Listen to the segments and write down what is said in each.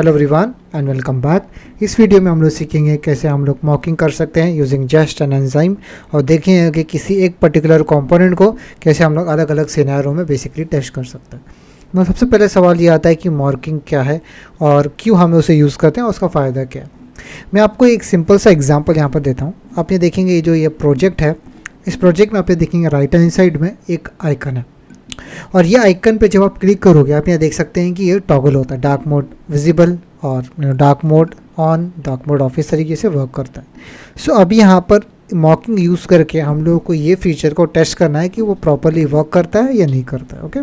Hello everyone and welcome back. इस video में हम लोग सीखेंगे कैसे हम लोग मॉकिंग कर सकते हैं यूजिंग जस्ट एन एंजाइम और देखेंगे कि किसी एक पर्टिकुलर कंपोनेंट को कैसे हम लोग अलग अलग सिनेरियो में बेसिकली टेस्ट कर सकते हैं। तो सबसे पहले सवाल ये आता है कि मॉकिंग क्या है और क्यों हम उसे यूज़ करते हैं और उसका फ़ायदा क्या है। मैं आपको एक सिंपल सा एग्जाम्पल यहाँ पर देता हूँ। आप ये देखेंगे ये प्रोजेक्ट है, इस प्रोजेक्ट में आप ये देखेंगे राइट हैंड साइड में एक आइकन है और ये आइकन पे जब आप क्लिक करोगे आप यहाँ देख सकते हैं कि ये टॉगल होता है, डार्क मोड विजिबल और dark mode on, dark mode of, इस तरीके से वर्क करता है। सो अभी यहाँ पर मॉकिंग यूज़ करके हम लोगों को ये फीचर को टेस्ट करना है कि वो प्रॉपरली वर्क करता है या नहीं करता है। ओके,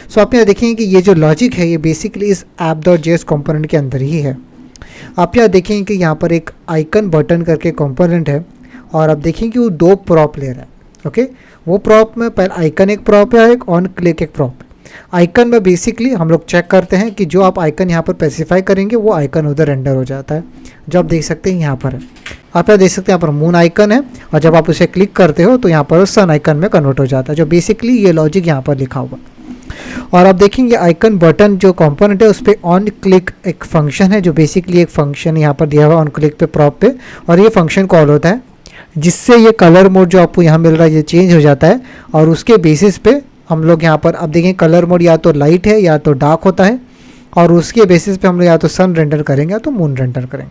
सो आप यहाँ देखेंगे कि ये जो लॉजिक है ये बेसिकली इस app.js कंपोनेंट के अंदर ही है। आप यहाँ देखेंगे कि यहाँ पर एक आइकन बटन करके कंपोनेंट है और आप देखेंगे कि वो दो प्रॉप ले रहा है। ओके, वो प्रॉप में पहले आइकन एक प्रॉप है, एक ऑन क्लिक एक प्रॉप। आइकन में बेसिकली हम लोग चेक करते हैं कि जो आप आइकन यहाँ पर स्पेसिफाई करेंगे वो आइकन उधर रेंडर हो जाता है, जो आप देख सकते हैं यहाँ पर है। आप यहाँ देख सकते हैं यहाँ पर मून आइकन है और जब आप उसे क्लिक करते हो तो यहाँ पर सन आइकन में कन्वर्ट हो जाता है, जो बेसिकली ये लॉजिक यहाँ पर लिखा हुआ। और आप देखेंगे आइकन बटन जो कंपोनेंट है उस पर ऑन क्लिक एक फंक्शन है, जो बेसिकली एक फंक्शन यहाँ पर दिया हुआ है ऑन क्लिक पे प्रॉप पे, और ये फंक्शन कॉल होता है जिससे ये कलर मोड जो आपको यहाँ मिल रहा है ये चेंज हो जाता है। और उसके बेसिस पे हम लोग यहाँ पर अब देखें कलर मोड या तो लाइट है या तो डार्क होता है, और उसके बेसिस पे हम लोग या तो सन रेंडर करेंगे या तो मून रेंडर करेंगे।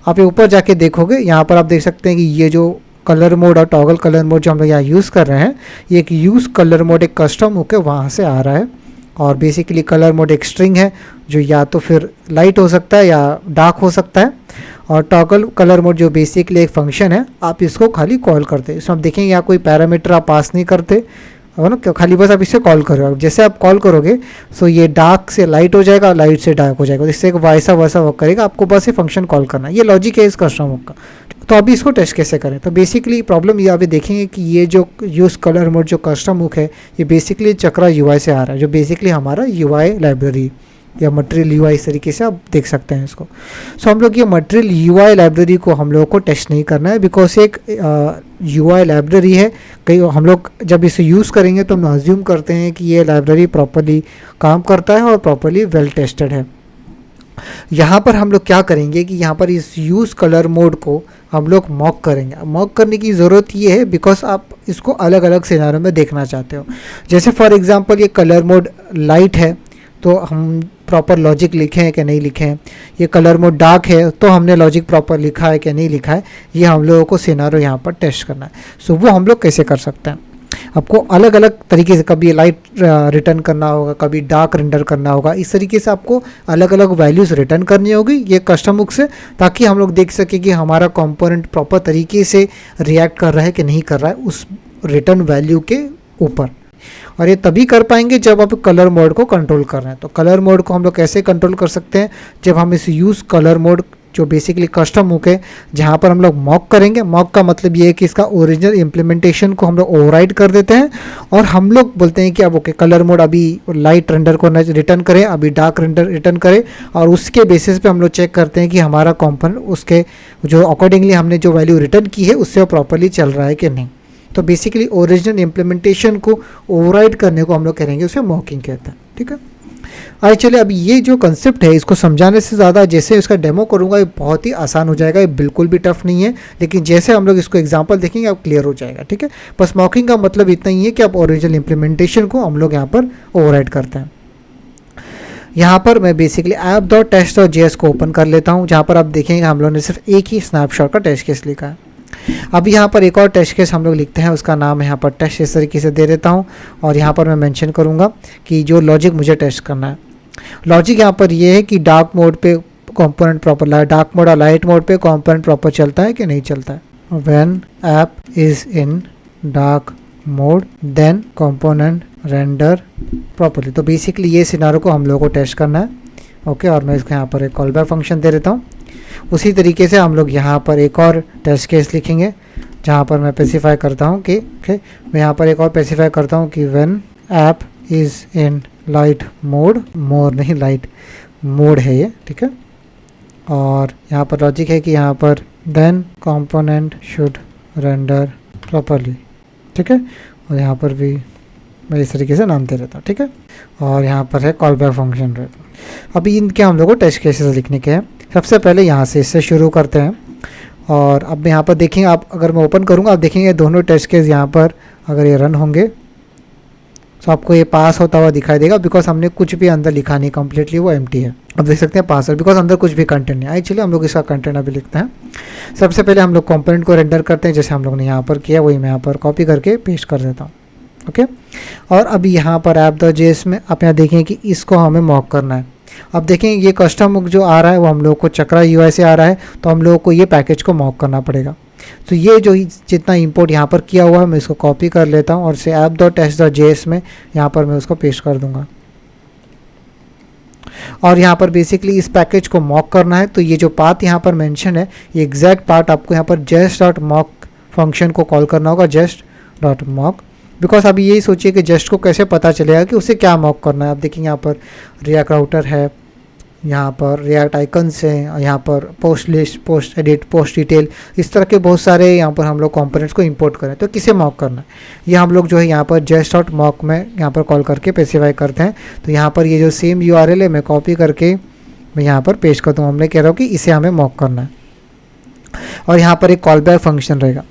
आप ये ऊपर जाके देखोगे यहाँ पर आप देख सकते हैं कि ये जो कलर मोड और टॉगल कलर मोड जो हम लोग यहाँ यूज़ कर रहे हैं, ये एक यूज़ कलर मोड एक कस्टम होकर वहाँ से आ रहा है। और बेसिकली कलर मोड एक स्ट्रिंग है जो या तो फिर लाइट हो सकता है या डार्क हो सकता है, और टॉगल कलर मोड जो बेसिकली एक फंक्शन है, आप इसको खाली कॉल करते हैं। इसमें आप देखेंगे यहाँ कोई पैरामीटर आप पास नहीं करते हो ना, खाली बस आप इसे कॉल करो। जैसे आप कॉल करोगे सो ये डार्क से लाइट हो जाएगा, लाइट से डार्क हो जाएगा, इससे एक वैसा वर्क करेगा। आपको बस ये फंक्शन कॉल करना है, ये लॉजिक है इस कस्टम का। तो अभी इसको टेस्ट कैसे करें, तो बेसिकली प्रॉब्लम ये अभी देखेंगे कि ये जो यूज़ कलर मोड जो कस्टम हुक है ये बेसिकली चक्रा UI से आ रहा है, जो बेसिकली हमारा UI लाइब्रेरी या मटेरियल UI इस तरीके से आप देख सकते हैं इसको। सो हम लोग ये मटेरियल UI लाइब्रेरी को हम लोगों को टेस्ट नहीं करना है, बिकॉज एक UI लाइब्रेरी है। कई हम लोग जब इसे यूज़ करेंगे तो हम अज्यूम करते हैं कि ये लाइब्रेरी प्रॉपरली काम करता है और प्रॉपरली वेल टेस्टेड है। यहाँ पर हम लोग क्या करेंगे कि यहाँ पर इस यूज़ कलर मोड को हम लोग मॉक करेंगे। मॉक करने की ज़रूरत ये है बिकॉज आप इसको अलग अलग सिनेरियो में देखना चाहते हो। जैसे फॉर एग्जांपल ये कलर मोड लाइट है तो हम प्रॉपर लॉजिक लिखे हैं कि नहीं लिखे हैं, ये कलर मोड डार्क है तो हमने लॉजिक प्रॉपर लिखा है कि नहीं लिखा है, ये हम लोगों को सिनेरियो यहाँ पर टेस्ट करना है। सो वो हम लोग कैसे कर सकते हैं, आपको अलग अलग तरीके से कभी लाइट रिटर्न करना होगा, कभी डार्क रेंडर करना होगा, इस तरीके से आपको अलग अलग वैल्यूज़ रिटर्न करनी होगी ये कस्टम हुक से, ताकि हम लोग देख सकें कि हमारा कंपोनेंट प्रॉपर तरीके से रिएक्ट कर रहा है कि नहीं कर रहा है उस रिटर्न वैल्यू के ऊपर। और ये तभी कर पाएंगे जब आप कलर मोड को कंट्रोल कर रहे हैं। तो कलर मोड को हम लोग कैसे कंट्रोल कर सकते हैं, जब हम इस यूज़ कलर मोड जो बेसिकली कस्टम हुक है जहाँ पर हम लोग मॉक करेंगे। मॉक का मतलब ये है कि इसका ओरिजिनल इम्प्लीमेंटेशन को हम लोग ओवरराइड कर देते हैं और हम लोग बोलते हैं कि अब ओके कलर मोड अभी लाइट रेंडर को रिटर्न करें, अभी डार्क रेंडर रिटर्न करें, और उसके बेसिस पे हम लोग चेक करते हैं कि हमारा कंपोनेंट उसके जो अकॉर्डिंगली हमने जो वैल्यू रिटर्न की है उससे प्रॉपरली चल रहा है कि नहीं। तो बेसिकली ओरिजिनल इम्प्लीमेंटेशन को ओवरराइड करने को हम लोग करेंगे, उसे मॉकिंग कहते हैं। ठीक है, आइए चलिए अब ये जो कंसेप्ट है इसको समझाने से ज़्यादा जैसे इसका डेमो करूँगा ये बहुत ही आसान हो जाएगा, ये बिल्कुल भी टफ नहीं है, लेकिन जैसे हम लोग इसको एग्जांपल देखेंगे अब क्लियर हो जाएगा। ठीक है, बस मॉकिंग का मतलब इतना ही है कि आप ओरिजिनल इम्प्लीमेंटेशन को हम लोग यहाँ पर ओवरराइड करते हैं। यहाँ पर मैं बेसिकली app.test.js को ओपन कर लेता हूँ, जहाँ पर आप देखेंगे हम लोग ने सिर्फ एक ही स्नैपशॉट का टेस्ट केस लिखा है। अब यहाँ पर एक और टेस्ट केस हम लोग लिखते हैं, उसका नाम यहाँ पर टेस्ट इस तरीके से दे देता हूँ, और यहाँ पर मैं मेंशन करूँगा कि जो लॉजिक मुझे टेस्ट करना है। लॉजिक यहाँ पर ये है कि डार्क मोड पे कंपोनेंट प्रॉपर, डार्क मोड और लाइट मोड पे कंपोनेंट प्रॉपर चलता है कि नहीं चलता है। When app is in dark mode then component render properly. तो बेसिकली ये सिनारियो को हम लोगों को टेस्ट करना है। ओके, और मैं इसको यहाँ पर एक कॉल बैक फंक्शन दे देता हूँ। उसी तरीके से हम लोग यहाँ पर एक और टेस्ट केस लिखेंगे, जहाँ पर मैं स्पेसिफाई करता हूँ कि मैं यहाँ पर एक और स्पेसिफाई करता हूँ कि when app is in light mode, more नहीं लाइट मोड है ये। ठीक है, और यहाँ पर लॉजिक है कि यहाँ पर then component should render properly. ठीक है, और यहाँ पर भी मैं इस तरीके से नाम दे देता हूँ। ठीक है, और यहाँ पर है कॉल बैक फंक्शन रहता है। अभी इनके हम लोग को टेस्ट केसेस लिखने के हैं। सबसे पहले यहाँ से इससे शुरू करते हैं। और अब यहाँ पर देखेंगे आप, अगर मैं ओपन करूँगा आप देखेंगे दोनों टेस्ट केस यहाँ पर अगर ये रन होंगे तो आपको ये पास होता हुआ दिखाई देगा, बिकॉज हमने कुछ भी अंदर लिखा नहीं, कम्प्लीटली वो एम्प्टी है। अब देख सकते हैं पास है, बिकॉज अंदर कुछ भी कंटेंट नहीं है। चलिए हम लोग इसका कंटेंट अभी लिखते हैं। सबसे पहले हम लोग कंपोनेंट को रेंडर करते हैं, जैसे हम लोग ने यहाँ पर किया वही मैं यहाँ पर कॉपी करके पेस्ट कर देता हूँ। ओके, और अभी यहाँ पर app.js में आप यहाँ देखें कि इसको हमें मॉक करना है। अब देखें ये कस्टम जो आ रहा है वो हम लोग को चक्रा UI से आ रहा है, तो हम लोगों को ये पैकेज को मॉक करना पड़ेगा। तो ये जो जितना इंपोर्ट यहाँ पर किया हुआ है मैं इसको कॉपी कर लेता हूँ और इसे app.test.js में यहाँ पर मैं उसको पेस्ट कर दूंगा। और यहाँ पर बेसिकली इस पैकेज को मॉक करना है, तो ये जो पाथ यहाँ पर मेंशन है ये एग्जैक्ट पार्ट आपको यहाँ पर just.mock फंक्शन को कॉल करना होगा, just.mock। बिकॉज अभी यही सोचिए कि जस्ट को कैसे पता चलेगा कि उसे क्या मॉक करना है। आप देखेंगे यहाँ पर रिएक्ट राउटर है, यहाँ पर रिएक्ट आइकन्स हैं, यहाँ पर post list, post edit, post detail, इस तरह के बहुत सारे यहाँ पर हम लोग कंपोनेंट्स को इंपोर्ट करें। तो किसे मॉक करना है ये हम लोग जो है यहाँ पर just.mock में यहाँ पर कॉल करके स्पेसिफाई करते हैं। तो यहाँ पर ये जो सेम URL है मैं कॉपी करके मैं यहाँ पर पेस्ट करता हूँ। हमने कह रहा हूँ कि इसे हमें मॉक करना है और यहाँ पर एक कॉल बैक फंक्शन रहेगा।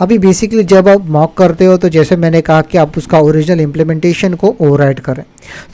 अभी बेसिकली जब आप मॉक करते हो तो जैसे मैंने कहा कि आप उसका ओरिजिनल इम्प्लीमेंटेशन को ओवरराइट करें।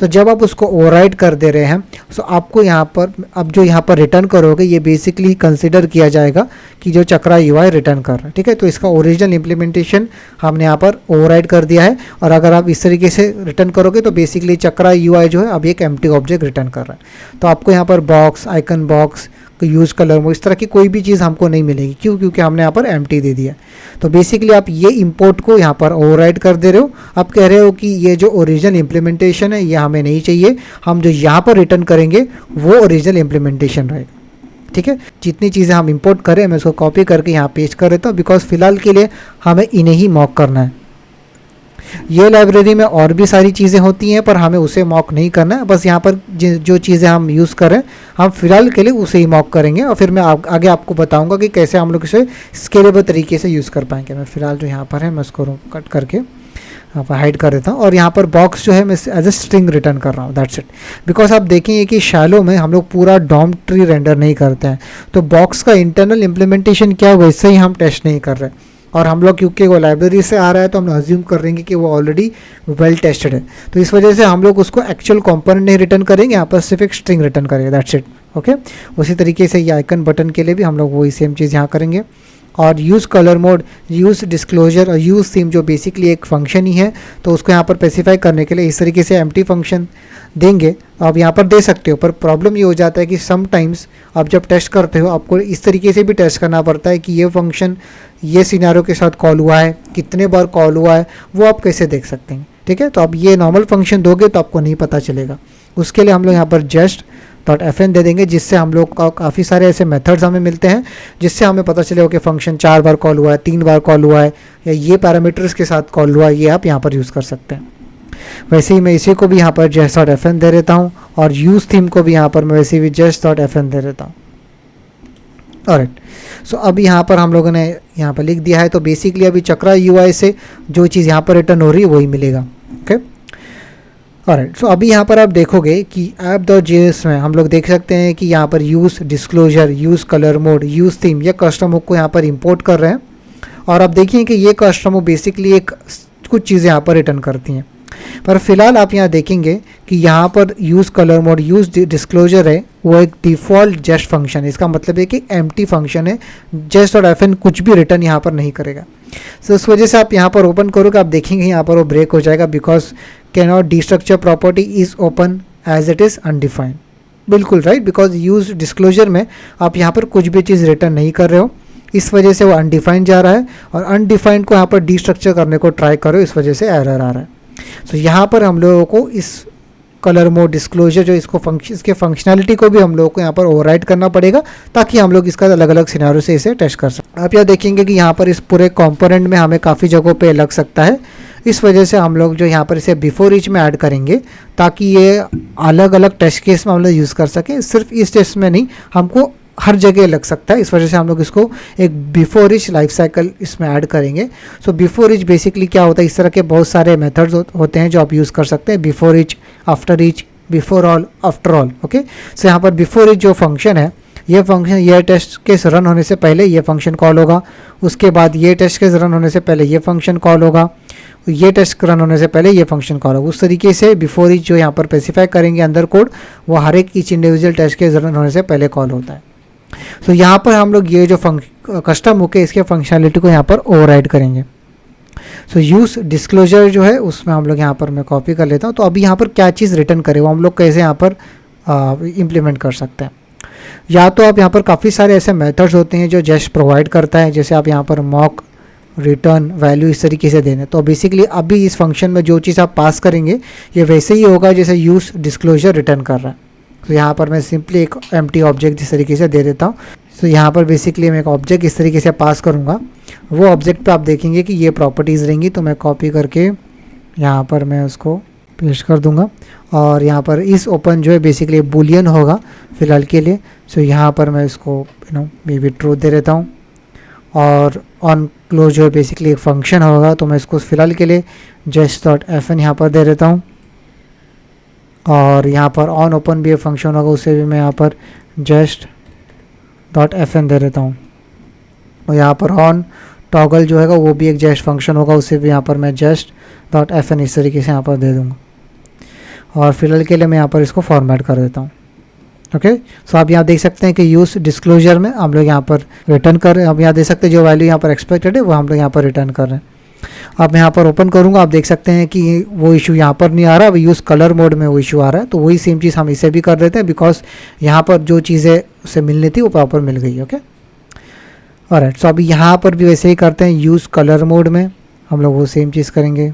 तो जब आप उसको ओवरराइट कर दे रहे हैं तो आपको यहाँ पर अब जो यहाँ पर रिटर्न करोगे ये बेसिकली कंसिडर किया जाएगा कि जो चक्रा UI रिटर्न कर रहा है। ठीक है, तो इसका ओरिजिनल इम्प्लीमेंटेशन हमने यहाँ पर ओवरराइट कर दिया है। और अगर आप इस तरीके से रिटर्न करोगे तो बेसिकली चक्रा UI जो है अब एक एम्प्टी ऑब्जेक्ट रिटर्न कर रहा है। तो आपको यहाँ पर box, icon box, use colour वो इस तरह की कोई भी चीज़ हमको नहीं मिलेगी। क्यों? क्योंकि हमने यहाँ पर एम्प्टी दे दिया। तो बेसिकली आप ये इंपोर्ट को यहाँ पर ओवरराइड कर दे रहे हो। आप कह रहे हो कि ये जो ओरिजिनल इम्प्लीमेंटेशन है ये हमें नहीं चाहिए, हम जो यहाँ पर रिटर्न करेंगे वो ओरिजिनल इम्प्लीमेंटेशन रहेगा। ठीक है, जितनी चीज़ें हम इंपोर्ट करें मैं उसको कॉपी करके यहाँ पेस्ट कर देता हूँ, बिकॉज फिलहाल के लिए हमें इन्हें ही मॉक करना है। ये लाइब्रेरी में और भी सारी चीज़ें होती हैं पर हमें उसे मॉक नहीं करना है। बस यहाँ पर जो चीज़ें हम यूज़ करें हम फिलहाल के लिए उसे ही मॉक करेंगे और फिर मैं आगे आपको बताऊंगा कि कैसे हम लोग इसे स्केलेबल तरीके से यूज़ कर पाएंगे। मैं फिलहाल जो यहाँ पर है मैं उसको कट करके यहाँ पर हाइड कर देता हूँ और यहाँ पर बॉक्स जो है मैं एज ए स्ट्रिंग रिटर्न कर रहा हूँ, दैट्स इट। बिकॉज आप देखेंगे कि शैलो में हम लोग पूरा डॉम ट्री रेंडर नहीं करते हैं, तो बॉक्स का इंटरनल इम्प्लीमेंटेशन क्या है वैसे ही हम टेस्ट नहीं कर रहे। और हम लोग क्योंकि वो लाइब्रेरी से आ रहा है तो हम अज्यूम कर लेंगे कि वो ऑलरेडी वेल टेस्टेड है, तो इस वजह से हम लोग उसको एक्चुअल कंपोनेंट नहीं रिटर्न करेंगे, यहाँ पर सिर्फ एक स्ट्रिंग रिटर्न करेंगे, दैट्स इट। ओके, उसी तरीके से ये आइकन बटन के लिए भी हम लोग वही सेम चीज़ यहाँ करेंगे। और use colour mode, use disclosure और यूज़ थीम जो बेसिकली एक फंक्शन ही है, तो उसको यहाँ पर स्पेसिफाई करने के लिए इस तरीके से एम्प्टी फंक्शन देंगे। आप यहाँ पर दे सकते हो, पर प्रॉब्लम ये हो जाता है कि समटाइम्स आप जब टेस्ट करते हो आपको इस तरीके से भी टेस्ट करना पड़ता है कि ये फंक्शन ये सिनारियो के साथ कॉल हुआ है, कितने बार कॉल हुआ है, वो आप कैसे देख सकते हैं। ठीक है, तो अब ये नॉर्मल फंक्शन दोगे तो आपको नहीं पता चलेगा। उसके लिए हम लोग यहाँ पर just.fn दे देंगे, जिससे हम लोग का काफ़ी सारे ऐसे मेथड्स हमें मिलते हैं जिससे हमें पता चलेगा कि फंक्शन 4 बार कॉल हुआ है, 3 बार कॉल हुआ है, या ये पैरामीटर्स के साथ कॉल हुआ है। ये आप यहाँ पर यूज़ कर सकते हैं। वैसे ही मैं इसी को भी यहाँ पर just.fn दे देता हूँ और यूज़ थीम को भी यहाँ पर मैं वैसे भी just.fn दे देता हूँ। ऑलराइट, सो अब यहाँ पर हम लोगों ने यहाँ पर लिख दिया है। तो बेसिकली अभी चक्रा UI से जो चीज़ यहाँ पर रिटर्न हो रही है वही मिलेगा। ओके, ऑलराइट, सो अभी यहाँ पर आप देखोगे कि app.js में हम लोग देख सकते हैं कि यहाँ पर use disclosure, use colour mode, use theme, ये कस्टम हुक को यहाँ पर इंपोर्ट कर रहे हैं। और आप देखिए कि ये कस्टम हुक बेसिकली एक कुछ चीज़ें यहाँ पर रिटर्न करती हैं। पर फिलहाल आप यहाँ देखेंगे कि यहाँ पर use colour mode, use disclosure है, वो एक डिफ़ॉल्ट जस्ट फंक्शन है। इसका मतलब है कि एम्प्टी फंक्शन है, just.fn कुछ भी रिटर्न यहाँ पर नहीं करेगा। तो इस वजह से आप यहाँ पर ओपन करोगे आप देखेंगे यहाँ पर वो ब्रेक हो जाएगा, because can not destructure property is open as it is undefined. बिल्कुल राइट, बिकॉज यूज़ डिस्क्लोजर में आप यहाँ पर कुछ भी चीज़ रिटर्न नहीं कर रहे हो, इस वजह से वो अनडिफाइंड जा रहा है। और अनडिफाइंड को यहाँ पर डिस्ट्रक्चर करने को ट्राई करो, इस वजह से एरर आ रहा है। तो यहाँ पर हम लोगों को इस कलर मोड डिस्क्लोजर जो इसके फंक्शनैलिटी को भी हम लोगों को यहाँ पर ओवरराइड करना पड़ेगा, ताकि हम लोग इसका अलग अलग सिनेरियो से इसे टेस्ट कर सकें। आप यहाँ देखेंगे कि यहाँ पर इस पूरे कंपोनेंट में हमें काफ़ी जगहों पे लग सकता है। इस वजह से हम लोग जो यहाँ पर इसे बिफोर ईच में ऐड करेंगे, ताकि ये अलग अलग टेस्ट केस में हम लोग यूज़ कर सकें। सिर्फ इस टेस्ट में नहीं, हमको हर जगह लग सकता है। इस वजह से हम लोग इसको एक बिफोर ईच लाइफ साइकिल इसमें ऐड करेंगे। सो बिफोर ईच बेसिकली क्या होता है, इस तरह के बहुत सारे मेथड्स होते हैं जो आप यूज़ कर सकते हैं। Before each, after each, before all, after all. Okay, so यहाँ पर बिफोर इज जो फंक्शन है, ये फंक्शन ये टेस्ट केस रन होने से पहले ये फंक्शन कॉल होगा, उसके बाद ये टेस्ट केस रन होने से पहले ये फंक्शन कॉल होगा, ये टेस्ट रन होने से पहले ये फंक्शन कॉल होगा। उस तरीके से बिफोर इच जो यहाँ पर स्पेसिफाई करेंगे अंदर कोड, वो हर एक each individual test case run होने से पहले कॉल होता है। तो यहाँ पर हम लोग ये जो कस्टम होके इसके फंक्शनलिटी को यहाँ पर ओवरराइड करेंगे। सो यूज़ डिस्क्लोजर जो है उसमें हम लोग यहाँ पर मैं कॉपी कर लेता हूँ। तो अभी यहाँ पर क्या चीज़ रिटर्न करें वो हम लोग कैसे यहाँ पर इम्प्लीमेंट कर सकते हैं। या तो आप यहाँ पर काफ़ी सारे ऐसे मेथड्स होते हैं जो जस्ट प्रोवाइड करता है, जैसे आप यहाँ पर मॉक, रिटर्न, वैल्यू इस तरीके से देने। तो बेसिकली अभी इस फंक्शन में जो चीज़ आप पास करेंगे ये वैसे ही होगा जैसे यूज़ डिस्क्लोजर रिटर्न कर रहा है। तो यहाँ पर मैं सिंपली एक एम्प्टी ऑब्जेक्ट इस तरीके से दे देता हूँ। तो यहाँ पर बेसिकली मैं एक ऑब्जेक्ट इस तरीके से पास करूँगा, वो ऑब्जेक्ट पे आप देखेंगे कि ये प्रॉपर्टीज़ रहेंगी। तो मैं कॉपी करके यहाँ पर मैं उसको पेस्ट कर दूँगा और यहाँ पर इस ओपन जो है बेसिकली बुलियन होगा फ़िलहाल के लिए। सो यहाँ पर मैं इसको मे बी ट्रू दे देता हूँ और ऑन क्लोज जो है बेसिकली एक फंक्शन होगा, तो मैं इसको फ़िलहाल के लिए just.fn यहाँ पर दे देता हूँ। और यहाँ पर ऑन ओपन भी एक फंक्शन होगा, उसे भी मैं यहाँ पर just.fn दे देता हूँ। और यहाँ पर ऑन टॉगल जो है वो भी एक जस्ट फंक्शन होगा, उसे भी यहाँ पर मैं just.fn इस तरीके से यहाँ पर दे दूँगा। और फिलहाल के लिए मैं यहाँ पर इसको फॉर्मेट कर देता हूँ। ओके, सो आप यहाँ देख सकते हैं कि यूज़ डिस्क्लोजर में हम लोग यहाँ पर रिटर्न कर रहे हैं। आप यहाँ देख सकते हैं जो वैल्यू यहाँ पर एक्सपेक्टेड है वो हम लोग यहाँ पर रिटर्न कर रहे हैं। अब मैं यहाँ पर ओपन करूँगा, आप देख सकते हैं कि वो इशू यहाँ पर नहीं आ रहा, अब यूज़ कलर मोड में वो इशू आ रहा है। तो वही सेम चीज़ हम इसे भी कर देते हैं, बिकॉज यहाँ पर जो चीज़ें उसे मिलनी थी वो प्रॉपर मिल गई। ओके, ऑलराइट, सो अभी यहाँ पर भी वैसे ही करते हैं, यूज़ कलर मोड में हम लोग वो सेम चीज़ करेंगे।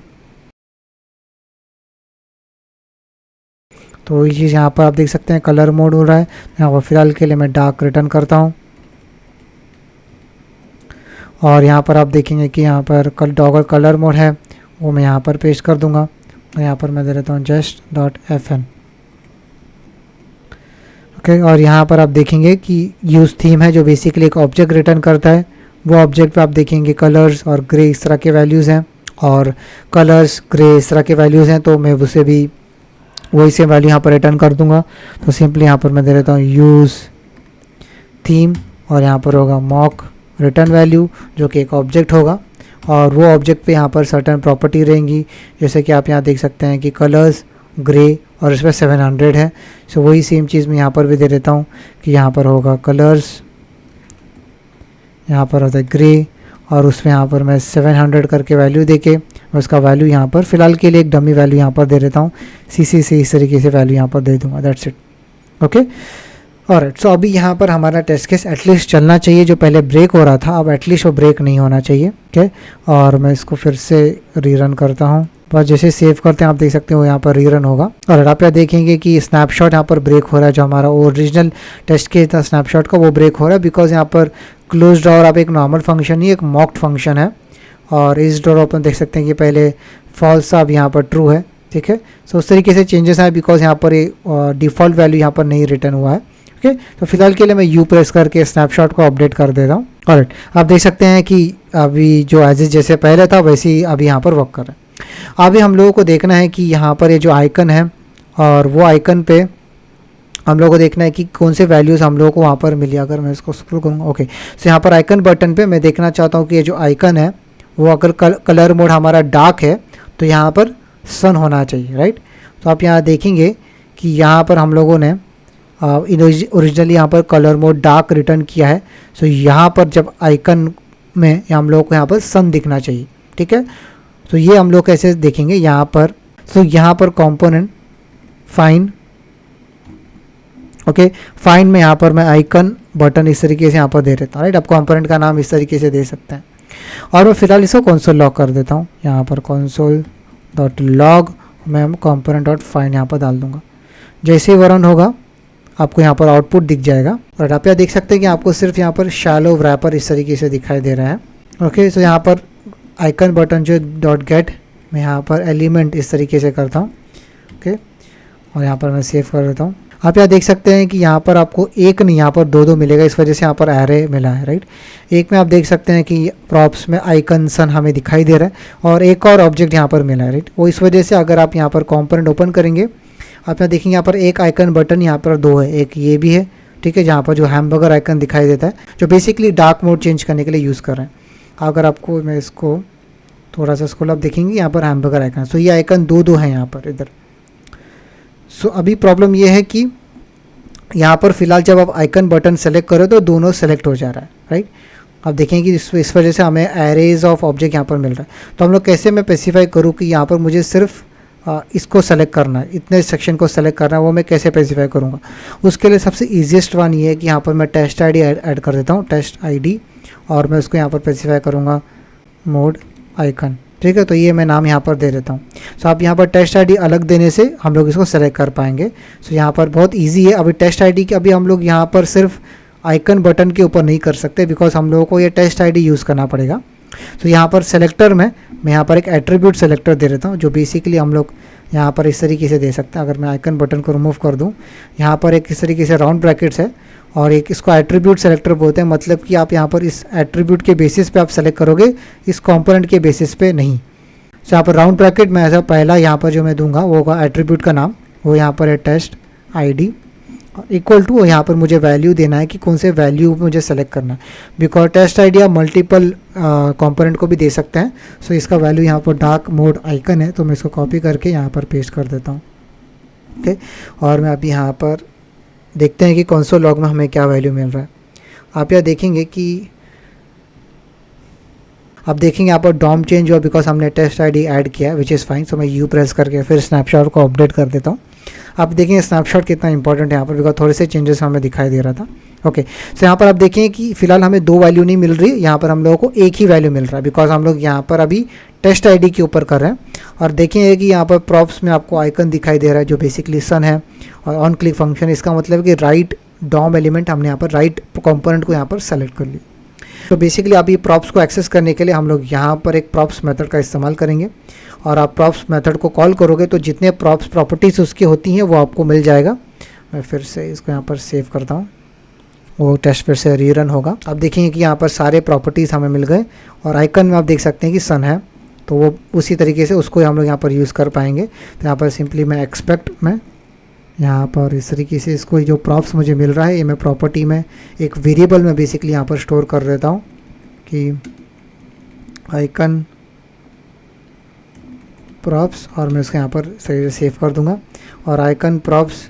तो ये चीज़ यहाँ पर आप देख सकते हैं कलर मोड हो रहा है। यहाँ पर फिलहाल के लिए मैं डार्क रिटर्न करता हूँ और यहाँ पर आप देखेंगे कि यहाँ पर डॉगर कलर मोड है वो मैं यहाँ पर पेस्ट कर दूँगा। तो यहाँ पर मैं दे देता हूँ just.fn। ओके, और यहाँ पर आप देखेंगे कि यूज़ थीम है जो बेसिकली एक ऑब्जेक्ट रिटर्न करता है। वो ऑब्जेक्ट पे आप देखेंगे कलर्स और ग्रे इस तरह के वैल्यूज़ हैं, और कलर्स ग्रे इस तरह के वैल्यूज़ हैं, तो मैं उसे भी वही सेम वैल्यू यहाँ पर रिटर्न कर दूंगा। तो सिंपली यहाँ पर मैं दे देता हूँ यूज़ थीम और यहाँ पर होगा मॉक रिटर्न वैल्यू जो कि एक ऑब्जेक्ट होगा, और वो ऑब्जेक्ट पे यहाँ पर सर्टेन प्रॉपर्टी रहेंगी, जैसे कि आप यहाँ देख सकते हैं कि कलर्स ग्रे और इस पर 700 है। सो वही सेम चीज़ मैं यहाँ पर भी दे देता हूँ कि यहाँ पर होगा कलर्स, यहाँ पर होता है ग्रे, और उसमें यहाँ पर मैं 700 करके वैल्यू देके मैं उसका वैल्यू यहाँ पर फ़िलहाल के लिए एक डमी वैल्यू यहाँ पर दे देता हूँ, सी से इस तरीके से वैल्यू यहाँ पर दे दूँगा। That's it. ओके, ऑलराइट, सो अभी यहाँ पर हमारा टेस्ट केस एटलीस्ट चलना चाहिए। जो पहले ब्रेक हो रहा था अब एटलीस्ट वो ब्रेक नहीं होना चाहिए। ओके, और मैं इसको फिर से रीरन करता हूँ। बस जैसे सेव करते हैं आप देख सकते हो यहाँ पर रीरन होगा, और आप यहाँ देखेंगे कि स्नैपशॉट यहाँ पर ब्रेक हो रहा है। जो हमारा ओरिजिनल टेस्ट केस था स्नैपशॉट का वो ब्रेक हो रहा है, बिकॉज यहाँ पर क्लोज डॉर आप एक नॉर्मल फंक्शन नहीं एक मॉक्ड फंक्शन है, और इस डॉर ओपन देख सकते हैं कि पहले फॉल्स था अब यहाँ पर ट्रू है। ठीक है, सो उस तरीके से चेंजेस आए बिकॉज यहाँ पर डिफ़ॉल्ट वैल्यू यहाँ पर नहीं रिटर्न हुआ है। ओके, तो फिलहाल के लिए मैं यू प्रेस करके स्नैपशॉट को अपडेट कर दे रहा हूँ। ऑलराइट, आप देख सकते हैं कि अभी जो एज जैसे पहले था वैसे ही अभी यहाँ पर वर्क कर रहा है। अभी हम लोगों को देखना है कि यहाँ पर ये जो आइकन है और वो आइकन पे हम लोगों को देखना है कि कौन से वैल्यूज़ हम लोगों को वहाँ पर मिली। अगर मैं इसको स्क्रॉल करूँगा, ओके, सो यहाँ पर आइकन बटन पे मैं देखना चाहता हूँ कि ये जो आइकन है वो अगर कलर मोड हमारा डार्क है तो यहाँ पर सन होना चाहिए, राइट। तो आप यहाँ देखेंगे कि यहाँ पर हम लोगों ने ओरिजिनली यहाँ पर कलर मोड डार्क रिटर्न किया है। सो यहाँ पर जब आइकन में हम लोगों को यहाँ पर सन दिखना चाहिए। ठीक है, तो ये हम लोग कैसे देखेंगे यहाँ पर। सो यहाँ पर कंपोनेंट फाइन, ओके, फाइन में यहाँ पर मैं आइकन बटन इस तरीके से यहाँ पर दे देता हूँ, राइट। आप कंपोनेंट का नाम इस तरीके से दे सकते हैं, और मैं फिलहाल इसको कंसोल लॉग कर देता हूँ। यहाँ पर console.log मैं component.find यहाँ पर डाल दूँगा। जैसे ही वो रन होगा आपको यहाँ पर आउटपुट दिख जाएगा, और आप यहाँ देख सकते हैं कि आपको सिर्फ यहाँ पर शैलो रैपर इस तरीके से दिखाई दे रहा है। ओके, सो यहाँ पर आइकन बटन जो .get मैं यहाँ पर एलिमेंट इस तरीके से करता हूँ। ओके, और यहाँ पर मैं सेव कर देता हूँ। आप यहाँ देख सकते हैं कि यहाँ पर आपको एक नहीं यहाँ पर दो मिलेगा, इस वजह से यहाँ पर एरे मिला है, राइट। एक में आप देख सकते हैं कि प्रॉप्स में आइकन सन हमें दिखाई दे रहा है, और एक और ऑब्जेक्ट यहाँ पर मिला है, राइट। वो इस वजह से अगर आप यहाँ पर कंपोनेंट ओपन करेंगे आप यहाँ देखेंगे यहाँ पर एक आइकन बटन यहाँ पर 2 है, एक ये भी है, ठीक है, जहाँ पर जो हैमबर्गर आइकन दिखाई देता है जो बेसिकली डार्क मोड चेंज करने के लिए यूज़ कर रहे हैं। अगर आपको मैं इसको थोड़ा सा स्क्रॉल अप देखेंगे यहाँ पर हैमबर्गर आइकन, सो ये आइकन 2 है यहाँ पर इधर। सो अभी प्रॉब्लम ये है कि यहाँ पर फिलहाल जब आप आइकन बटन सेलेक्ट करो तो दोनों सेलेक्ट हो जा रहा है, राइट। आप देखेंगे कि इस वजह से हमें एरेज ऑफ ऑब्जेक्ट यहाँ पर मिल रहा है। तो हम लोग कैसे मैं स्पेसिफाई करूँ कि यहाँ पर मुझे सिर्फ इसको सेलेक्ट करना है, इतने सेक्शन को सेलेक्ट करना है, वो मैं कैसे स्पेसिफाई करूँगा। उसके लिए सबसे ईजीएस्ट वन ये है कि यहाँ पर मैं टेस्ट आईडी ऐड कर देता हूँ, टेस्ट आईडी, और मैं उसको यहाँ पर स्पेसिफाई करूँगा मोड आइकन, ठीक है। तो ये मैं नाम यहाँ पर दे देता हूँ। सो आप यहाँ पर टेस्ट आईडी अलग देने से हम लोग इसको सेलेक्ट कर पाएंगे। सो यहाँ पर बहुत ईजी है। अभी टेस्ट आईडी की अभी हम लोग यहाँ पर सिर्फ आइकन बटन के ऊपर नहीं कर सकते, बिकॉज हम लोगों को ये टेस्ट आईडी यूज़ करना पड़ेगा। तो यहाँ पर सेलेक्टर में मैं यहाँ पर एक एट्रीब्यूट सेलेक्टर दे देता हूँ, जो बेसिकली हम लोग यहाँ पर इस तरीके से दे सकते हैं। अगर मैं आइकन बटन को रिमूव कर दूँ, यहाँ पर एक इस तरीके से राउंड ब्रैकेट्स है और एक इसको एट्रीब्यूट सेलेक्टर बोलते हैं। मतलब कि आप यहाँ पर इस एट्रीब्यूट के बेसिस पे आप सेलेक्ट करोगे, इस कंपोनेंट के बेसिस पे नहीं। सो यहाँ पर राउंड ब्रैकेट में ऐसा पहला यहाँ पर जो मैं दूंगा वो होगा एट्रीब्यूट का नाम, वो यहाँ पर है टेस्ट आईडी, इक्वल टू यहाँ पर मुझे वैल्यू देना है कि कौन से वैल्यू मुझे सेलेक्ट करना है। बिकॉज टेस्ट आईडी आप मल्टीपल कंपोनेंट को भी दे सकते हैं। सो इसका वैल्यू यहाँ पर डार्क मोड आइकन है, तो मैं इसको कॉपी करके यहाँ पर पेस्ट कर देता हूँ, ओके। और मैं अभी यहाँ पर देखते हैं कि कंसोल लॉग में हमें क्या वैल्यू मिल रहा है। आप यहाँ देखेंगे कि अब देखेंगे यहाँ पर डॉम चेंज हुआ बिकॉज हमने टेस्ट आईडी ऐड किया है, विच इज़ फाइन। सो मैं यू प्रेस करके फिर स्नैपशॉट को अपडेट कर देता हूँ। आप देखेंगे स्नैपशॉट कितना इंपॉर्टेंट है यहाँ पर, बिकॉज थोड़े से चेंजेस हमें दिखाई दे रहा था, ओके। सो यहाँ पर आप देखेंगे कि फिलहाल हमें 2 वैल्यू नहीं मिल रही, यहाँ पर हम लोगों को एक ही वैल्यू मिल रहा है, बिकॉज हम लोग यहाँ पर अभी टेस्ट आईडी के ऊपर कर रहे हैं। और देखेंगे कि यहाँ पर प्रॉप्स में आपको आइकन दिखाई दे रहा है जो बेसिकली सन है, और ऑन क्लिक फंक्शन, इसका मतलब है कि राइट डॉम एलिमेंट हमने यहाँ पर राइट कंपोनेंट को यहाँ पर सेलेक्ट कर लिया। तो बेसिकली आप ये प्रॉप्स को एक्सेस करने के लिए हम लोग यहाँ पर एक प्रॉप्स मेथड का इस्तेमाल करेंगे, और आप प्रॉप्स मेथड को कॉल करोगे तो जितने प्रॉप्स प्रॉपर्टीज़ उसकी होती हैं वो आपको मिल जाएगा। मैं फिर से इसको यहाँ पर सेव करता हूँ, वो टेस्ट फिर से रीरन होगा। आप देखेंगे कि यहाँ पर सारे प्रॉपर्टीज़ हमें मिल गए, और आइकन में आप देख सकते हैं कि सन है, तो वो उसी तरीके से उसको हम लोग यहाँ पर यूज़ कर पाएंगे। तो यहाँ पर सिंपली मैं एक्सपेक्ट में यहाँ पर इस तरीके से इसको जो प्रॉप्स मुझे मिल रहा है ये मैं प्रॉपर्टी में एक वेरिएबल में बेसिकली यहाँ पर स्टोर कर देता हूँ कि आइकन प्रॉप्स, और मैं उसको यहाँ पर सही से सेव कर दूँगा। और आइकन प्रॉप्स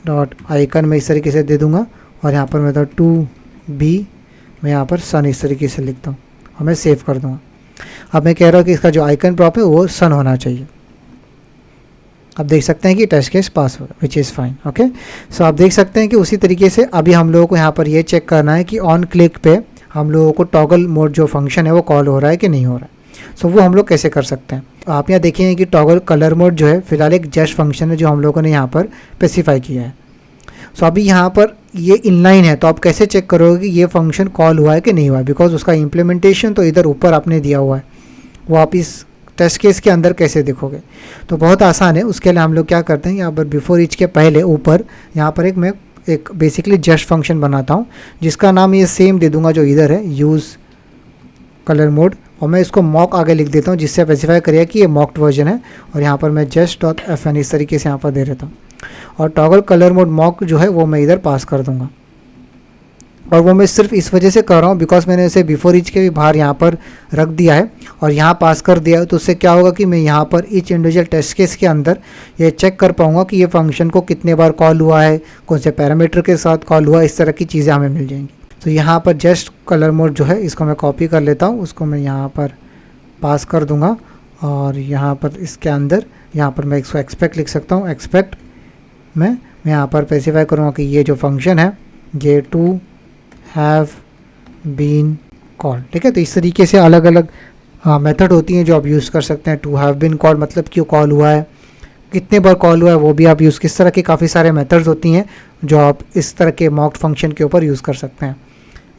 डॉट आइकन मैं इस तरीके से दे दूँगा, और यहाँ पर मैं तो 2b मैं यहाँ पर सन इस तरीके से लिखता हूँ और मैं सेव कर दूँगा। अब मैं कह रहा हूँ कि इसका जो आइकन प्रॉप है वो सन होना चाहिए। आप देख सकते हैं कि टेस्ट केस पास होगा, विच इज़ फाइन, ओके। सो आप देख सकते हैं कि उसी तरीके से अभी हम लोगों को यहाँ पर ये चेक करना है कि ऑन क्लिक पे हम लोगों को टॉगल मोड जो फंक्शन है वो कॉल हो रहा है कि नहीं हो रहा है। सो वो हम लोग कैसे कर सकते हैं। आप यहाँ देखेंगे कि टॉगल कलर मोड जो है फिलहाल एक जस्ट फंक्शन है जो हम लोगों ने यहाँ पर स्पेसिफाई किया है। सो अभी यहाँ पर ये इनलाइन है, तो आप कैसे चेक करोगे कि ये फंक्शन कॉल हुआ है कि नहीं हुआ है, बिकॉज उसका इम्प्लीमेंटेशन तो इधर ऊपर आपने दिया हुआ है, वो आप इस टेस्ट केस के अंदर कैसे देखोगे। तो बहुत आसान है। उसके लिए हम लोग क्या करते हैं, यहाँ पर बिफोर ईच के पहले ऊपर यहाँ पर मैं एक बेसिकली जस्ट फंक्शन बनाता हूँ जिसका नाम ये सेम दे दूंगा जो इधर है, यूज़ कलर मोड, और मैं इसको मॉक आगे लिख देता हूँ जिससे स्पेसिफाई करिए कि ये मॉक्ड वर्जन है। और यहाँ पर मैं जस्ट डॉट FN इस तरीके से यहाँ पर दे देता हूँ, और टॉगल कलर मोड मॉक जो है वो मैं इधर पास कर दूँगा। और वो मैं सिर्फ इस वजह से कर रहा हूँ बिकॉज मैंने इसे बिफोर ईच के भी बाहर यहाँ पर रख दिया है और यहाँ पास कर दिया है। तो उससे क्या होगा कि मैं यहाँ पर ईच इंडिविजुअल टेस्ट केस के अंदर ये चेक कर पाऊँगा कि ये फंक्शन को कितने बार कॉल हुआ है, कौन से पैरामीटर के साथ कॉल हुआ, इस तरह की चीज़ें हमें मिल जाएंगी। तो यहाँ पर जस्ट कलर मोड जो है इसको मैं कॉपी कर लेता हूँ, उसको मैं यहाँ पर पास कर दूँगा, और यहाँ पर इसके अंदर यहाँ पर मैं इसको एक्सपेक्ट लिख सकता हूँ। एक्सपेक्ट में मैं यहाँ पर स्पेसिफाई करूँगा कि ये जो फंक्शन है ये टू हैव बीन कॉल्ड, ठीक है। तो इस तरीके से अलग अलग मेथड होती हैं जो आप यूज़ कर सकते हैं। टू हैव बीन कॉल्ड मतलब क्यों कॉल हुआ है, कितने बार कॉल हुआ है, वो भी आप यूज़, किस तरह की काफ़ी सारे मेथड्स होती हैं जो आप इस तरह के मॉक्ड फंक्शन के ऊपर यूज़ कर सकते हैं।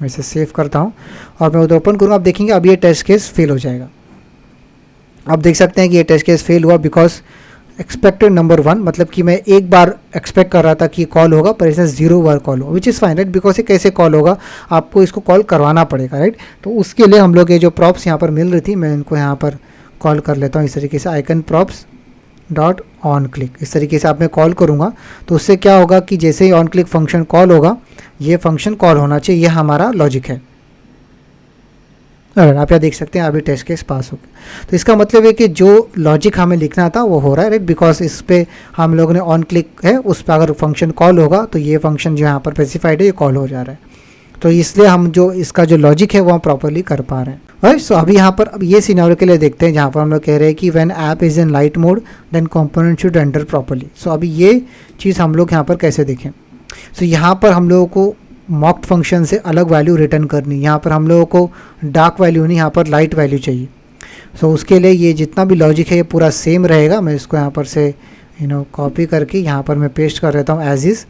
मैं इसे सेव करता हूँ और मैं उधर ओपन करूँगा। आप देखेंगे अब ये टेस्ट केस फेल हो जाएगा। आप देख सकते हैं कि ये टेस्ट केस फेल हुआ बिकॉज एक्सपेक्टेड नंबर 1, मतलब कि मैं एक बार एक्सपेक्ट कर रहा था कि कॉल होगा पर इसे 0 बार कॉल होगा, which is fine, right. Because ये कैसे कॉल होगा, आपको इसको कॉल करवाना पड़ेगा, राइट। तो उसके लिए हम लोग ये जो प्रॉप्स यहाँ पर मिल रही थी मैं इनको यहाँ पर कॉल कर लेता हूँ इस तरीके से, icon props dot on click, इस तरीके से आप मैं कॉल करूँगा तो उससे क्या होगा कि जैसे ही ऑन क्लिक फंक्शन कॉल होगा ये फंक्शन कॉल होना चाहिए, ये हमारा लॉजिक है। आप यहाँ देख सकते हैं अभी टेस्ट केस पास हो गया। तो इसका मतलब है कि जो लॉजिक हमें लिखना था वो हो रहा है, राइट, बिकॉज इस पर हम लोगों ने ऑन क्लिक है, उस पर अगर फंक्शन कॉल होगा तो ये फंक्शन जो यहाँ पर स्पेसिफाइड है ये कॉल हो जा रहा है। तो इसलिए हम जो इसका जो लॉजिक है वो हम प्रॉपरली कर पा रहे हैं, राइट। सो अभी यहाँ पर अब ये सिनेरियो के लिए देखते हैं जहाँ पर हम लोग कह रहे हैं कि when app is in light mode then component should render properly. So अभी ये चीज़ हम लोग यहाँ पर कैसे देखें। सो यहाँ पर हम लोगों को मॉक्ड फंक्शन से अलग वैल्यू रिटर्न करनी, यहाँ पर हम लोगों को डार्क वैल्यू नहीं, यहाँ पर लाइट वैल्यू चाहिए। सो उसके लिए ये जितना भी लॉजिक है ये पूरा सेम रहेगा। मैं इसको यहाँ पर से कॉपी करके यहाँ पर मैं पेस्ट कर देता हूँ एज इज़।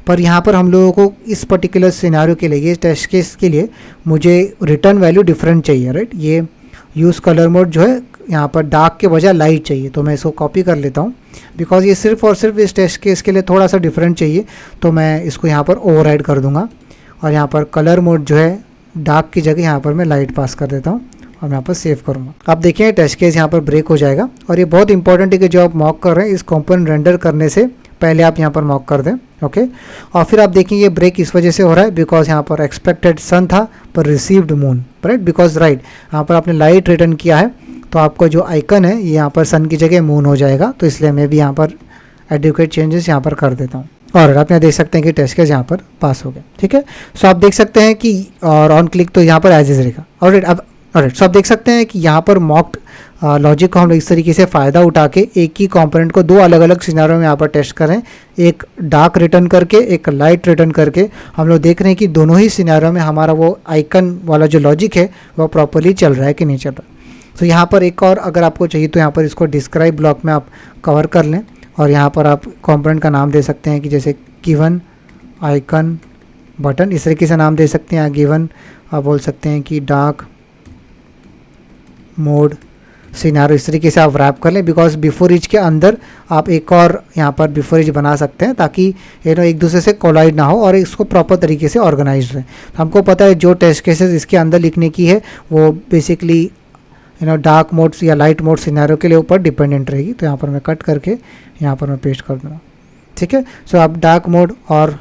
पर यहाँ पर हम लोगों को इस पर्टिकुलर सिनेरियो के लिए, ये टेस्ट केस के लिए मुझे रिटर्न वैल्यू डिफरेंट चाहिए, राइट। ये यूज़ कलर मोड जो है यहाँ पर डार्क के बजाय लाइट चाहिए, तो मैं इसको कॉपी कर लेता हूँ बिकॉज ये सिर्फ और सिर्फ इस टेस्ट केस के लिए थोड़ा सा डिफरेंट चाहिए। तो मैं इसको यहाँ पर ओवरराइड कर दूँगा और यहाँ पर कलर मोड जो है डार्क की जगह यहाँ पर मैं लाइट पास कर देता हूँ और मैं यहाँ पर सेव करूँगा। आप देखिए टेस्ट केस यहाँ पर ब्रेक हो जाएगा और ये बहुत इंपॉर्टेंट है कि जो आप मॉक कर रहे हैं इस कंपोनेंट रेंडर करने से पहले आप यहाँ पर मॉक कर दें, ओके। और फिर आप देखें ये ब्रेक इस वजह से हो रहा है बिकॉज यहाँ पर एक्सपेक्टेड सन था पर received moon, right, because right यहाँ पर आपने लाइट रिटर्न किया है तो आपका जो आइकन है ये यहाँ पर सन की जगह मून हो जाएगा। तो इसलिए मैं भी यहाँ पर एडुकेट चेंजेस यहाँ पर कर देता हूँ और आप यहाँ देख सकते हैं कि टेस्ट केस यहाँ पर पास हो गया, ठीक है। सो आप देख सकते हैं कि और ऑन क्लिक तो यहाँ पर एज इज रहेगा, ऑलराइट। सो आप देख सकते हैं कि यहाँ पर मॉक्ड लॉजिक को हम लोग इस तरीके से फ़ायदा उठा के एक ही कंपोनेंट को दो अलग अलग सिनेरियो में यहाँ पर टेस्ट करें, एक डार्क रिटर्न करके एक लाइट रिटर्न करके हम लोग देख रहे हैं कि दोनों ही सिनेरियो में हमारा वो आइकन वाला जो लॉजिक है वो प्रॉपरली चल रहा है कि नहीं चल रहा। तो यहाँ पर एक और अगर आपको चाहिए तो यहाँ पर इसको डिस्क्राइब ब्लॉक में आप कवर कर लें और यहाँ पर आप कंपोनेंट का नाम दे सकते हैं कि जैसे गिवन आइकन बटन, इस तरीके से नाम दे सकते हैं। गिवन आप बोल सकते हैं कि डार्क मोड सिनेरियो, इस तरीके से आप रैप कर लें बिकॉज बिफोर ईच के अंदर आप एक और यहाँ पर बिफोर ईच बना सकते हैं ताकि एक दूसरे से कोलाइड ना हो और इसको प्रॉपर तरीके से ऑर्गेनाइज रहे। तो हमको पता है जो टेस्ट केसेस इसके अंदर लिखने की है वो बेसिकली डार्क मोड्स या लाइट मोड सिनेरियो के लिए ऊपर डिपेंडेंट रहेगी। तो यहाँ पर मैं कट करके यहाँ पर मैं पेस्ट कर दूँगा, ठीक है। सो आप डार्क मोड और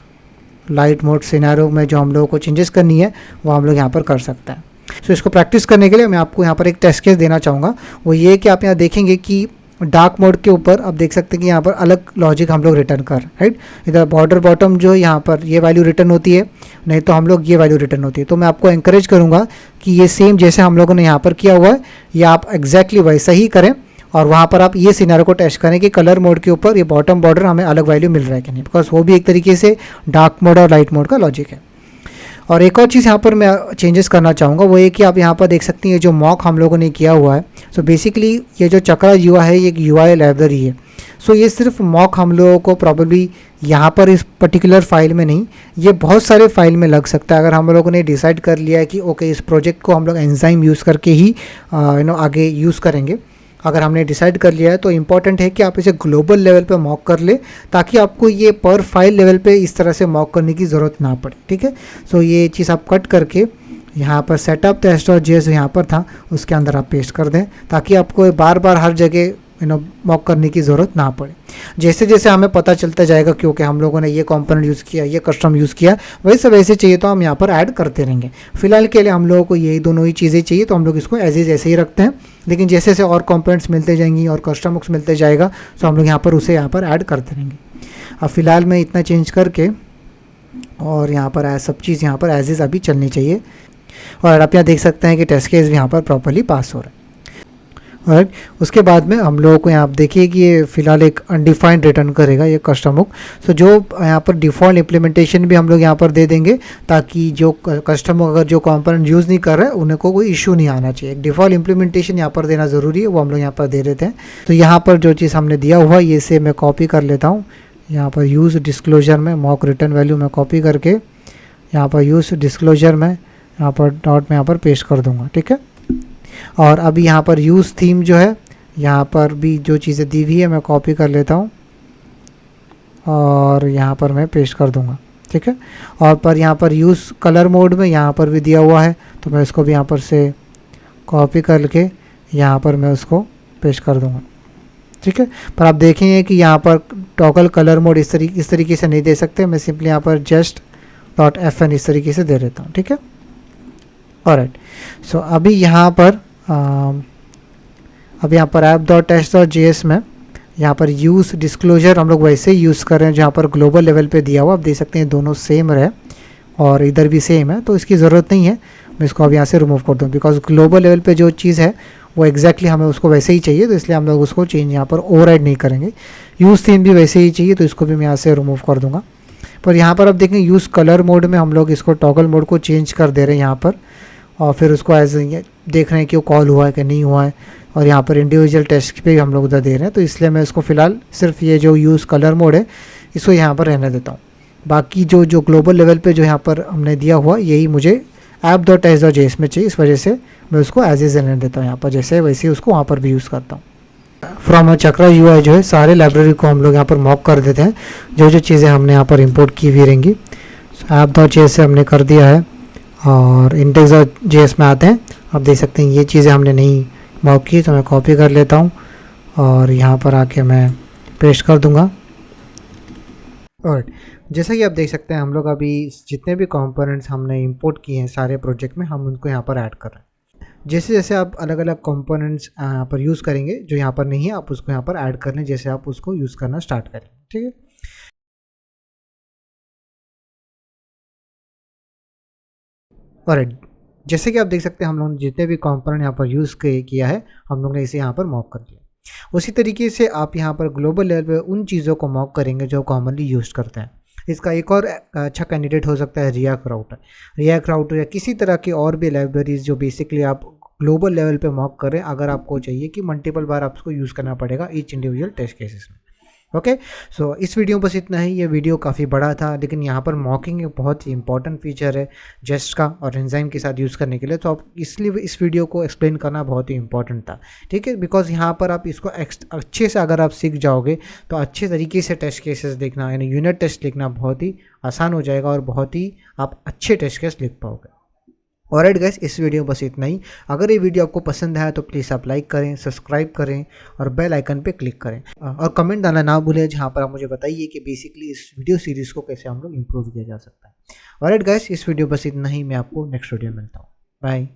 लाइट मोड सिनेरियो में जो हम लोगों को चेंजेस करनी है वो हम लोग यहाँ पर कर सकते हैं। सो इसको प्रैक्टिस करने के लिए मैं आपको यहाँ पर एक टेस्ट केस देना चाहूँगा। वो ये कि आप यहाँ देखेंगे कि डार्क मोड के ऊपर आप देख सकते हैं कि यहाँ पर अलग लॉजिक हम लोग रिटर्न कर, राइट। इधर बॉर्डर बॉटम जो है यहाँ पर ये वैल्यू रिटर्न होती है, नहीं तो हम लोग ये वैल्यू रिटर्न होती है। तो मैं आपको एंकरेज करूँगा कि ये सेम जैसे हम लोगों ने यहाँ पर किया हुआ है ये आप एग्जैक्टली वैसा ही करें और वहाँ पर आप ये सिनेरियो को टेस्ट करें कि कलर मोड के ऊपर ये बॉटम बॉर्डर हमें अलग वैल्यू मिल रहा है कि नहीं, बिकॉज वो भी एक तरीके से डार्क मोड और लाइट मोड का लॉजिक है। और एक और चीज़ यहाँ पर मैं चेंजेस करना चाहूँगा वो ये कि आप यहाँ पर देख सकते हैं जो मॉक हम लोगों ने किया हुआ है। सो बेसिकली ये जो चक्रा UI है ये एक UI लाइब्रेरी है। सो ये सिर्फ मॉक हम लोगों को प्रॉब्लली यहाँ पर इस पर्टिकुलर फाइल में नहीं, ये बहुत सारे फाइल में लग सकता है। अगर हम लोगों ने डिसाइड कर लिया है कि ओके इस प्रोजेक्ट को हम लोग एंजाइम यूज़ करके ही आगे यूज़ करेंगे, अगर हमने डिसाइड कर लिया है तो इम्पॉर्टेंट है कि आप इसे ग्लोबल लेवल पे मॉक कर ले ताकि आपको ये पर फाइल लेवल पे इस तरह से मॉक करने की ज़रूरत ना पड़े, ठीक है। सो ये चीज़ आप कट करके यहाँ पर सेटअप टेस्ट और JS यहाँ पर था उसके अंदर आप पेस्ट कर दें ताकि आपको बार बार हर जगह मॉक करने की ज़रूरत ना पड़े। जैसे जैसे हमें पता चलता जाएगा क्योंकि हम लोगों ने ये कंपोनेंट यूज़ किया, ये कस्टम यूज़ किया, वैसे वैसे चाहिए तो हम यहाँ पर ऐड करते रहेंगे। फिलहाल के लिए हम लोगों को यही दोनों ही चीज़ें चाहिए तो हम लोग इसको एज इज ऐसे ही रखते हैं, लेकिन जैसे जैसे और कंपोनेंट्स मिलते जाएंगी और कस्टम बुक्स मिलते जाएगा तो हम लोग यहाँ पर उसे यहाँ पर ऐड करते रहेंगे। अब फिलहाल मैं इतना चेंज करके और यहाँ पर सब चीज़ यहाँ पर एज इज़ अभी चलनी चाहिए और आप यहाँ देख सकते हैं कि टेस्ट केस भी यहाँ पर प्रॉपरली पास हो रहा है। राइट, उसके बाद में हम लोगों को यहाँ आप देखिए कि ये फिलहाल एक अनडिफाइंड रिटर्न करेगा ये कस्टम बुक। सो जो यहाँ पर डिफ़ॉल्ट इम्प्लीमेंटेशन भी हम लोग यहाँ पर दे देंगे ताकि जो कस्टमर अगर जो कंपोनेंट यूज़ नहीं कर रहे हैं उन्हें को कोई इशू नहीं आना चाहिए। एक डिफ़ॉल्ट इम्प्लीमेंटेशन यहाँ पर देना ज़रूरी है, वो हम लोग यहाँ पर दे देते हैं। तो यहाँ पर जो चीज़ हमने दिया हुआ ये से मैं कॉपी कर लेता हूँ, यहाँ पर यूज़ डिस्क्लोजर में मॉक रिटर्न वैल्यू में कॉपी करके यहाँ पर यूज़ डिस्क्लोजर में यहाँ पर डॉट में यहाँ पर पेस्ट कर दूँगा, ठीक है। और अभी यहाँ पर यूज़ थीम जो है यहाँ पर भी जो चीज़ें दी हुई है मैं कॉपी कर लेता हूँ और यहाँ पर मैं पेस्ट कर दूँगा, ठीक है। और पर यहाँ पर यूज़ कलर मोड में यहाँ पर भी दिया हुआ है तो मैं इसको भी यहाँ पर से कॉपी करके यहाँ पर मैं उसको पेस्ट कर दूँगा, ठीक है। पर आप देखेंगे कि यहाँ पर टॉगल कलर मोड इस तरीके से नहीं दे सकते, मैं सिंपली यहाँ पर जस्ट डॉट FN इस तरीके से दे देता हूँ, ठीक है। ऑलराइट, सो अभी यहाँ पर app.test.js में यहाँ पर यूज़ डिस्क्लोजर हम लोग वैसे ही यूज़ कर रहे हैं जहाँ पर ग्लोबल लेवल पे दिया हुआ, आप देख सकते हैं दोनों सेम रहे और इधर भी सेम है, तो इसकी ज़रूरत नहीं है। मैं इसको अब यहाँ से रिमूव कर दूँ, बिकॉज ग्लोबल लेवल पे जो चीज़ है वो एग्जैक्टली हमें उसको वैसे ही चाहिए, तो इसलिए हम लोग उसको चेंज यहाँ पर ओवरराइड नहीं करेंगे। यूज़ थीम भी वैसे ही चाहिए, तो इसको भी मैं यहाँ से रिमूव कर दूँगा। पर यहाँ पर अब देखें यूज़ कलर मोड में हम लोग इसको टॉगल मोड को चेंज कर दे रहे हैं यहाँ पर, और फिर उसको एज देख रहे हैं कि वो कॉल हुआ है कि नहीं हुआ है, और यहाँ पर इंडिविजुअल टेस्ट पे हम लोग उधर दे रहे हैं, तो इसलिए मैं इसको फ़िलहाल सिर्फ ये जो यूज़ कलर मोड है इसको यहाँ पर रहने देता हूँ। बाकी जो ग्लोबल लेवल पे जो यहाँ पर हमने दिया हुआ यही मुझे app.test.js में चाहिए, इस वजह से मैं उसको एज इज रहने देता हूँ यहाँ पर, जैसे वैसे ही उसको वहाँ पर भी यूज़ करता हूँ। फ्रॉम चक्रा UI जो है सारे लाइब्रेरी को हम लोग यहाँ पर मॉक कर देते हैं, जो चीज़ें हमने यहाँ पर इंपोर्ट की हुई रहेंगी। app.js से हमने कर दिया है, और index.js में आते हैं। आप देख सकते हैं ये चीज़ें हमने नहीं मॉक की, तो मैं कॉपी कर लेता हूँ और यहाँ पर आके मैं पेस्ट कर दूँगा। और जैसा कि आप देख सकते हैं हम लोग अभी जितने भी कंपोनेंट्स हमने इंपोर्ट किए हैं सारे प्रोजेक्ट में, हम उनको यहाँ पर ऐड कर रहे हैं। जैसे जैसे आप अलग अलग कंपोनेंट्स यहाँ पर यूज़ करेंगे, जो यहाँ पर नहीं है आप उसको यहाँ पर ऐड कर लें जैसे आप उसको यूज़ करना स्टार्ट करें, ठीक है। और जैसे कि आप देख सकते हैं हम लोगों ने जितने भी कंपोनेंट यहाँ पर यूज़ किया है हम लोग ने इसे यहाँ पर मॉक कर दिया। उसी तरीके से आप यहाँ पर ग्लोबल लेवल पे उन चीज़ों को मॉक करेंगे जो कॉमनली यूज़ करते हैं। इसका एक और अच्छा कैंडिडेट हो सकता है रिएक्ट राउटर या किसी तरह की और भी लाइब्रेरीज जो बेसिकली आप ग्लोबल लेवल पे मॉक करें, अगर आपको चाहिए कि मल्टीपल बार आपको यूज़ करना पड़ेगा ईच इंडिविजुअल टेस्ट केसेस में। ओके, सो इस वीडियो में बस इतना ही। ये वीडियो काफ़ी बड़ा था, लेकिन यहाँ पर मॉकिंग एक बहुत ही इंपॉर्टेंट फीचर है जेस्ट का और एंजाइम के साथ यूज़ करने के लिए, तो आप इसलिए इस वीडियो को एक्सप्लेन करना बहुत ही इंपॉर्टेंट था, ठीक है। बिकॉज यहाँ पर आप इसको अच्छे से अगर आप सीख जाओगे तो अच्छे तरीके से टेस्ट केसेस देखना यानी यूनिट टेस्ट लिखना बहुत ही आसान हो जाएगा और बहुत ही आप अच्छे टेस्ट केस लिख पाओगे। ऑलराइट गाइस, इस वीडियो बस इतना ही। अगर ये वीडियो आपको पसंद आया तो प्लीज़ आप लाइक करें, सब्सक्राइब करें और बेल आइकन पे क्लिक करें, और कमेंट डालना ना भूलें जहाँ पर आप मुझे बताइए कि बेसिकली इस वीडियो सीरीज़ को कैसे हम लोग इम्प्रूव किया जा सकता है। ऑलराइट गाइस, इस वीडियो बस इतना ही। मैं आपको नेक्स्ट वीडियो में मिलता हूँ। बाय।